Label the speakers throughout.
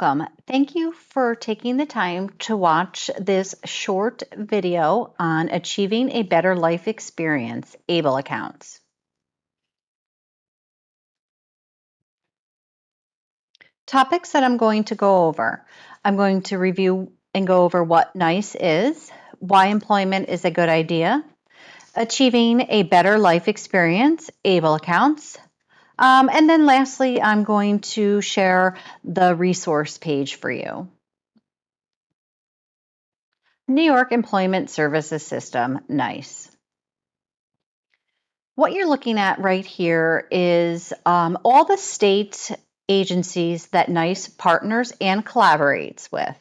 Speaker 1: Welcome. Thank you for taking the time to watch this short video on achieving a better life experience, ABLE accounts. Topics that I'm going to go over. I'm going to review and go over what NYESS is, why employment is a good idea, achieving a better life experience, ABLE accounts, and then lastly, I'm going to share the resource page for you. New York Employment Services System, NYESS. What you're looking at right here is all the state agencies that NYESS partners and collaborates with.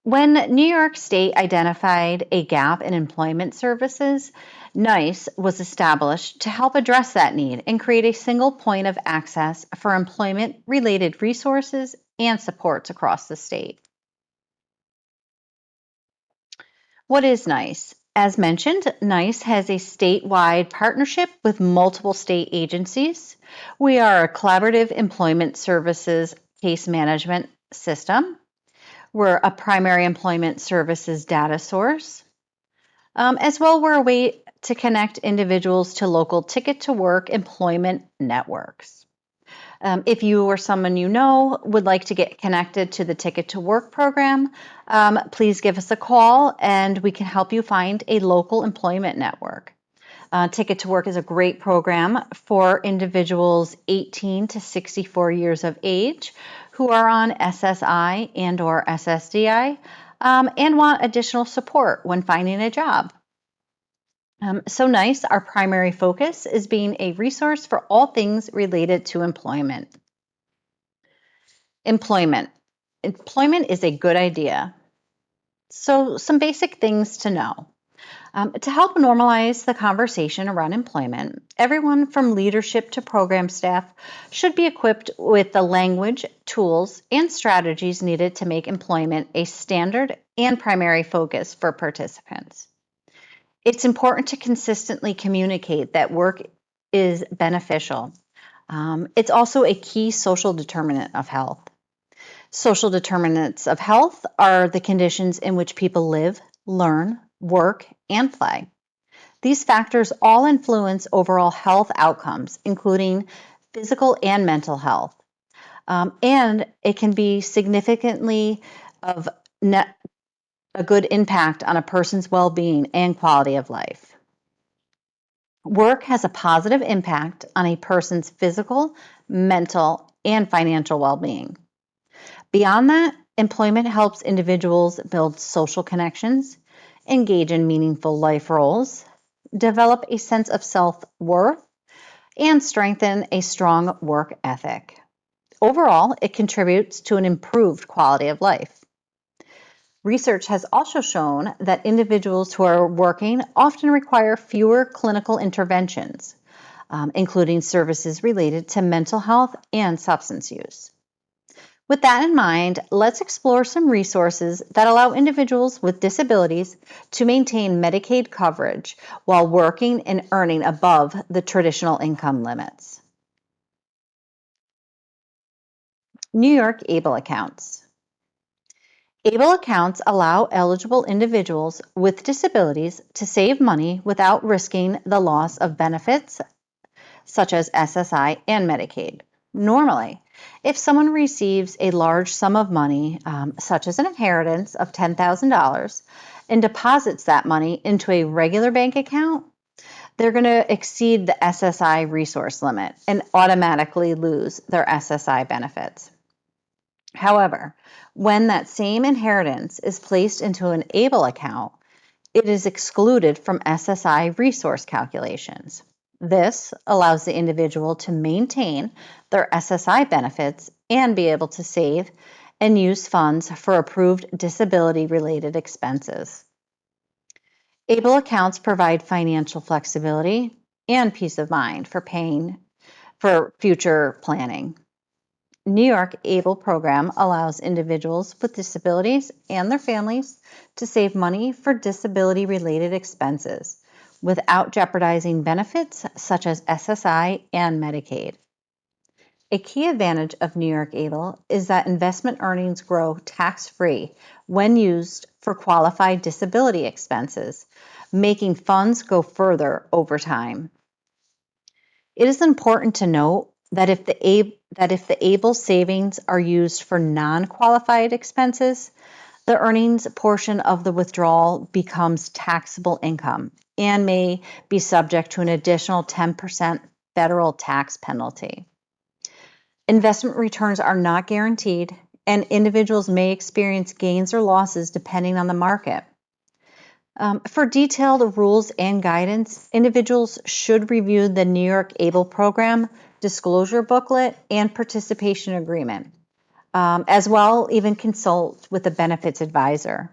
Speaker 1: When New York State identified a gap in employment services, NYESS was established to help address that need and create a single point of access for employment-related resources and supports across the state. What is NYESS? As mentioned, NYESS has a statewide partnership with multiple state agencies. We are a collaborative employment services case management system. We're a primary employment services data source. As well, we're a way to connect individuals to local ticket-to-work employment networks. If you or someone you know would like to get connected to the Ticket to Work program, please give us a call and we can help you find a local employment network. Ticket to Work is a great program for individuals 18 to 64 years of age who are on SSI and or SSDI and want additional support when finding a job. So NYESS, our primary focus is being a resource for all things related to employment. Employment. Employment is a good idea. So some basic things to know. To help normalize the conversation around employment, everyone from leadership to program staff should be equipped with the language, tools, and strategies needed to make employment a standard and primary focus for participants. It's important to consistently communicate that work is beneficial. It's also a key social determinant of health. Social determinants of health are the conditions in which people live, learn, work, and play. These factors all influence overall health outcomes, including physical and mental health. And it can be significantly of a good impact on a person's well-being and quality of life. Work has a positive impact on a person's physical, mental, and financial well-being. Beyond that, employment helps individuals build social connections, engage in meaningful life roles, develop a sense of self-worth, and strengthen a strong work ethic. Overall, it contributes to an improved quality of life. Research has also shown that individuals who are working often require fewer clinical interventions, including services related to mental health and substance use. With that in mind, let's explore some resources that allow individuals with disabilities to maintain Medicaid coverage while working and earning above the traditional income limits. New York ABLE accounts. ABLE accounts allow eligible individuals with disabilities to save money without risking the loss of benefits such as SSI and Medicaid. Normally, if someone receives a large sum of money, such as an inheritance of $10,000, and deposits that money into a regular bank account, they're going to exceed the SSI resource limit and automatically lose their SSI benefits. However, when that same inheritance is placed into an ABLE account, it is excluded from SSI resource calculations. This allows the individual to maintain their SSI benefits and be able to save and use funds for approved disability-related expenses. ABLE accounts provide financial flexibility and peace of mind for paying for future planning. New York ABLE program allows individuals with disabilities and their families to save money for disability-related expenses without jeopardizing benefits such as SSI and Medicaid. A key advantage of New York ABLE is that investment earnings grow tax-free when used for qualified disability expenses, making funds go further over time. It is important to note that if the ABLE savings are used for non-qualified expenses, the earnings portion of the withdrawal becomes taxable income and may be subject to an additional 10% federal tax penalty. Investment returns are not guaranteed, and individuals may experience gains or losses depending on the market. For detailed rules and guidance, individuals should review the New York ABLE program, disclosure booklet, and participation agreement. As well, even consult with a benefits advisor.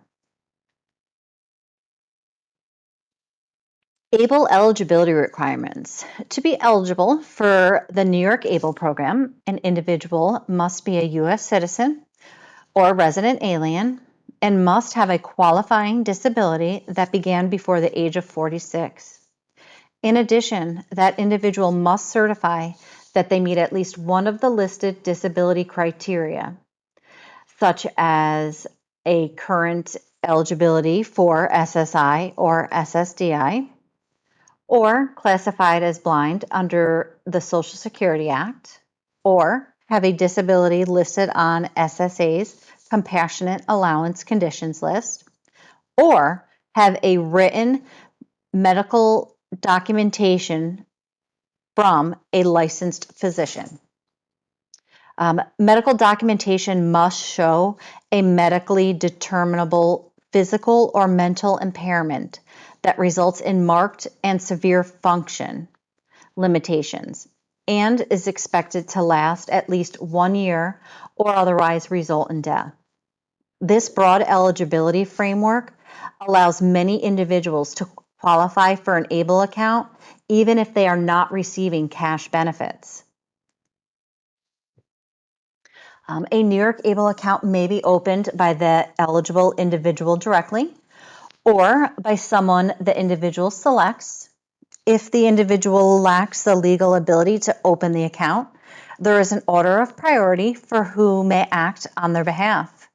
Speaker 1: ABLE eligibility requirements. To be eligible for the New York ABLE program, an individual must be a U.S. citizen or resident alien and must have a qualifying disability that began before the age of 46. In addition, that individual must certify that they meet at least one of the listed disability criteria, such as a current eligibility for SSI or SSDI, or classified as blind under the Social Security Act, or have a disability listed on SSA's Compassionate Allowance Conditions list, or have a written medical documentation from a licensed physician. Medical documentation must show a medically determinable physical or mental impairment that results in marked and severe function limitations and is expected to last at least 1 year or otherwise result in death. This broad eligibility framework allows many individuals to qualify for an ABLE account even if they are not receiving cash benefits. A New York ABLE account may be opened by the eligible individual directly or by someone the individual selects. If the individual lacks the legal ability to open the account, there is an order of priority for who may act on their behalf.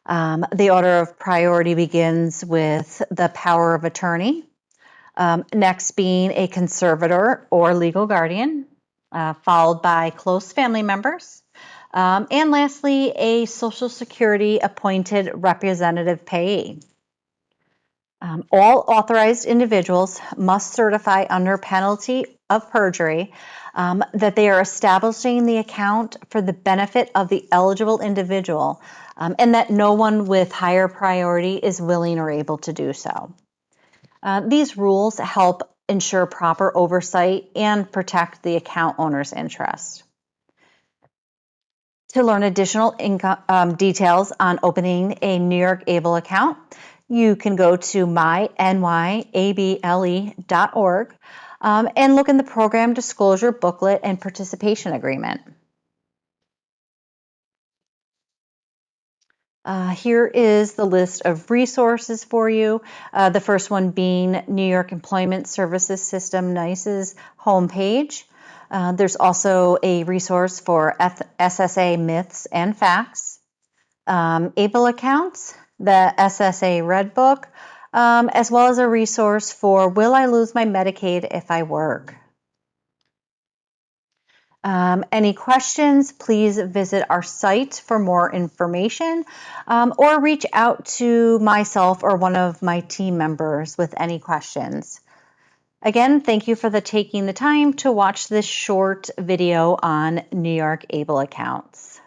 Speaker 1: The order of priority begins with the power of attorney, next being a conservator or legal guardian, followed by close family members, and lastly, a Social Security appointed representative payee. All authorized individuals must certify under penalty of perjury that they are establishing the account for the benefit of the eligible individual and that no one with higher priority is willing or able to do so. These rules help ensure proper oversight and protect the account owner's interest. To learn additional details on opening a New York ABLE account, you can go to mynyeable.org and look in the program disclosure booklet and participation agreement. Here is the list of resources for you. The first one being New York Employment Services System, NYESS's homepage. There's also a resource for SSA myths and facts, ABLE accounts, the SSA Red Book, as well as a resource for Will I Lose My Medicaid If I Work? Any questions, please visit our site for more information or reach out to myself or one of my team members with any questions. Again, thank you for taking the time to watch this short video on New York ABLE accounts.